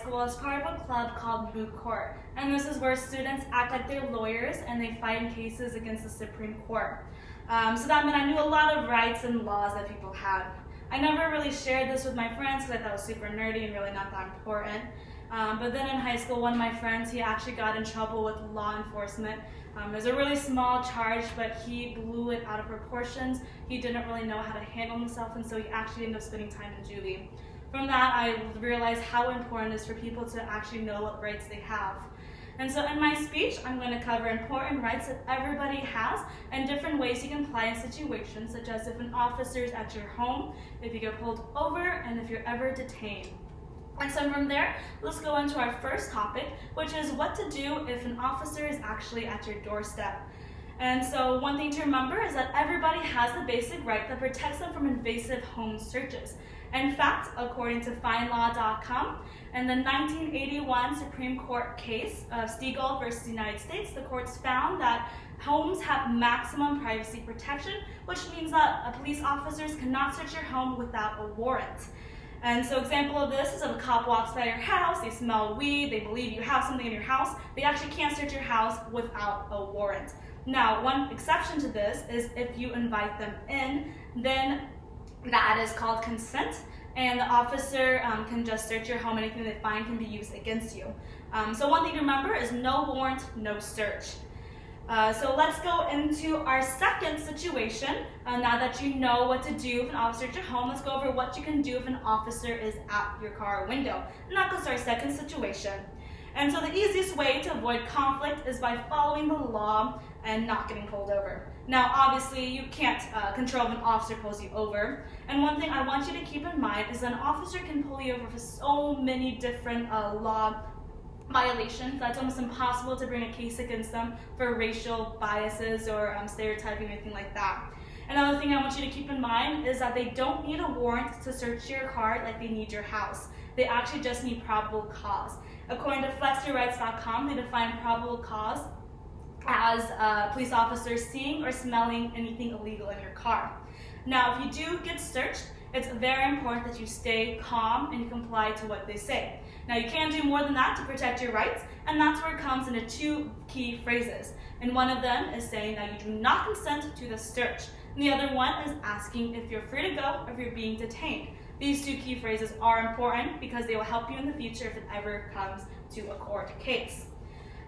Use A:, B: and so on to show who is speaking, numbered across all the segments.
A: school as part of a club called Moot Court, and this is where students act like they're lawyers and they fight in cases against the Supreme Court. So that meant I knew a lot of rights and laws that people had. I never really shared this with my friends because I thought it was super nerdy and really not that important. But then in high school, one of my friends, he actually got in trouble with law enforcement. It was a really small charge, but he blew it out of proportions. He didn't really know how to handle himself, and so he actually ended up spending time in juvie. From that, I realized how important it is for people to actually know what rights they have. And so in my speech, I'm going to cover important rights that everybody has and different ways you can apply in situations, such as if an officer is at your home, if you get pulled over, and if you're ever detained. And so from there, let's go into our first topic, which is what to do if an officer is actually at your doorstep. And so one thing to remember is that everybody has the basic right that protects them from invasive home searches. In fact, according to FindLaw.com, in the 1981 Supreme Court case of Stegall versus United States, the courts found that homes have maximum privacy protection, which means that police officers cannot search your home without a warrant. And so example of this is if a cop walks by your house, they smell weed, they believe you have something in your house, they actually can't search your house without a warrant. Now, one exception to this is if you invite them in, then that is called consent, and the officer can just search your home. Anything they find can be used against you. So one thing to remember is no warrant, no search. So let's go into our second situation. Now that you know what to do if an officer is at your home, let's go over what you can do if an officer is at your car window. And that goes to our second situation. And so the easiest way to avoid conflict is by following the law and not getting pulled over. Now, obviously, you can't control if an officer pulls you over. And one thing I want you to keep in mind is that an officer can pull you over for so many different law violations that's almost impossible to bring a case against them for racial biases or stereotyping or anything like that. Another thing I want you to keep in mind is that they don't need a warrant to search your car like they need your house. They actually just need probable cause. According to flexyourrights.com, they define probable cause as police officers seeing or smelling anything illegal in your car. Now, if you do get searched, it's very important that you stay calm and you comply to what they say. Now, you can do more than that to protect your rights, and that's where it comes into two key phrases. And one of them is saying that you do not consent to the search. And the other one is asking if you're free to go or if you're being detained. These two key phrases are important because they will help you in the future if it ever comes to a court case.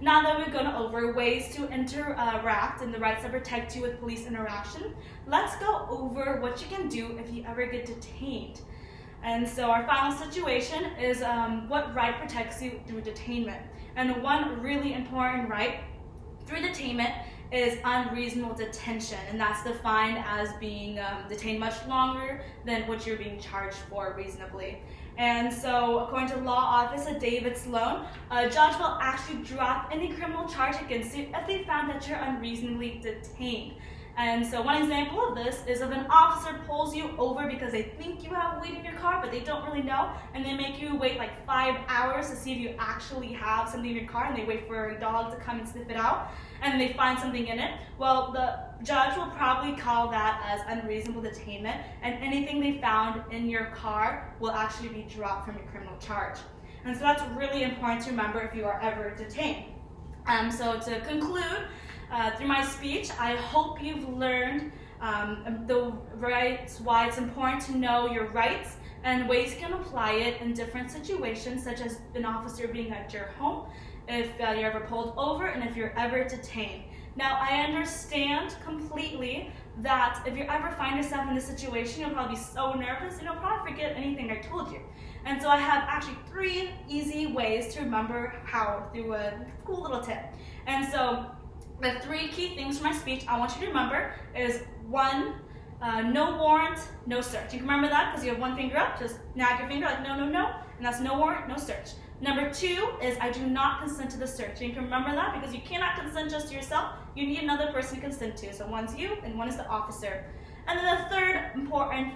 A: Now that we've gone over ways to interact and the rights that protect you with police interaction, let's go over what you can do if you ever get detained. And so our final situation is what right protects you through detainment. And one really important right through detainment is unreasonable detention, and that's defined as being detained much longer than what you're being charged for reasonably. And so according to the law office of David Sloan, a judge will actually drop any criminal charge against you if they found that you're unreasonably detained. And so one example of this is if an officer pulls you over because they think you have weed in your car, but they don't really know, and they make you wait like 5 hours to see if you actually have something in your car, and they wait for a dog to come and sniff it out, and they find something in it. Well, the judge will probably call that as unreasonable detainment, and anything they found in your car will actually be dropped from your criminal charge. And so that's really important to remember if you are ever detained. So to conclude, through my speech, I hope you've learned the rights, why it's important to know your rights and ways you can apply it in different situations, such as an officer being at your home, if you're ever pulled over, and if you're ever detained. Now, I understand completely that if you ever find yourself in this situation, you'll probably be so nervous and you'll probably forget anything I told you. And so I have actually 3 easy ways to remember how through a cool little tip. And so the 3 key things from my speech I want you to remember is 1, no warrant, no search. You can remember that because you have one finger up, just nag your finger like no, no, no, and that's no warrant, no search. Number 2 is I do not consent to the search. And you can remember that because you cannot consent just to yourself. You need another person to consent to. So one's you and one is the officer. And then the third important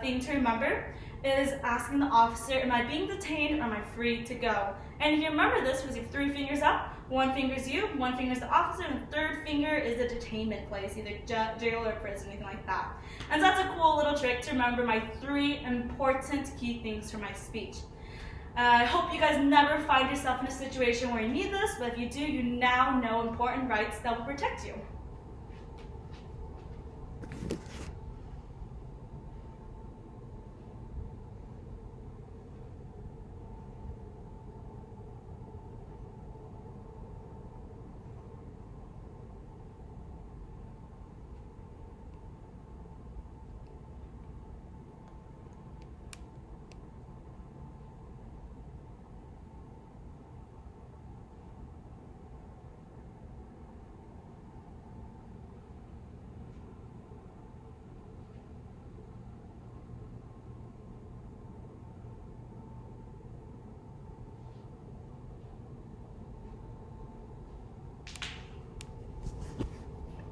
A: thing to remember is asking the officer, am I being detained or am I free to go? And if you remember this, because you have 3 fingers up, 1 finger is you, 1 finger is the officer, and the 3rd finger is the detainment place, either jail or prison, anything like that. And so that's a cool little trick to remember my 3 important key things for my speech. I hope you guys never find yourself in a situation where you need this, but if you do, you now know important rights that will protect you.